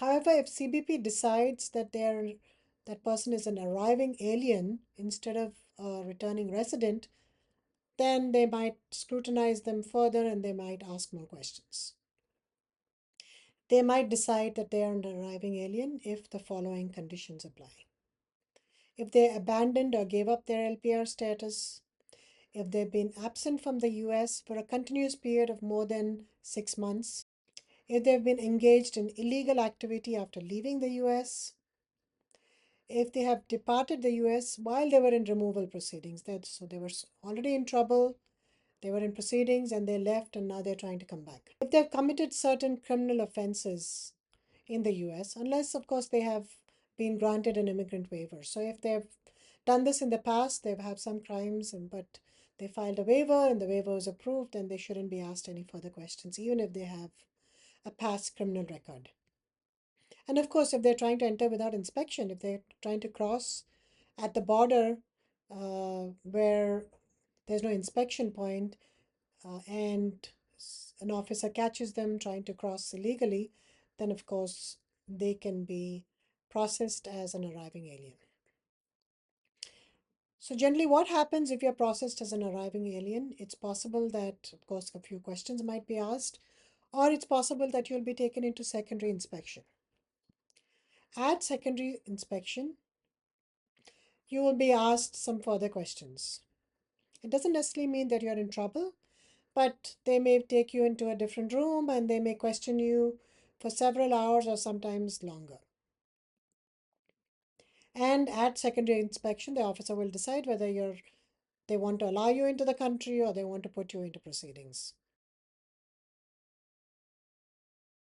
However, if CBP decides that that person is an arriving alien instead of a returning resident, then they might scrutinize them further and they might ask more questions. They might decide that they are an arriving alien if the following conditions apply. If they abandoned or gave up their LPR status, if they've been absent from the US for a continuous period of more than 6 months, if they've been engaged in illegal activity after leaving the US, if they have departed the US while they were in removal proceedings, so they were already in trouble, they were in proceedings and they left and now they're trying to come back. If they've committed certain criminal offenses in the US, unless, of course, they have been granted an immigrant waiver. So if they've done this in the past, they've had some crimes, but they filed a waiver and the waiver was approved, and they shouldn't be asked any further questions, even if they have a past criminal record. And of course, if they're trying to enter without inspection, if they're trying to cross at the border where there's no inspection point, and an officer catches them trying to cross illegally, then of course they can be processed as an arriving alien. So generally what happens if you're processed as an arriving alien? It's possible that, of course, a few questions might be asked, or it's possible that you'll be taken into secondary inspection. At secondary inspection, you will be asked some further questions. It doesn't necessarily mean that you're in trouble, but they may take you into a different room and they may question you for several hours or sometimes longer. And at secondary inspection, the officer will decide whether they want to allow you into the country or they want to put you into proceedings.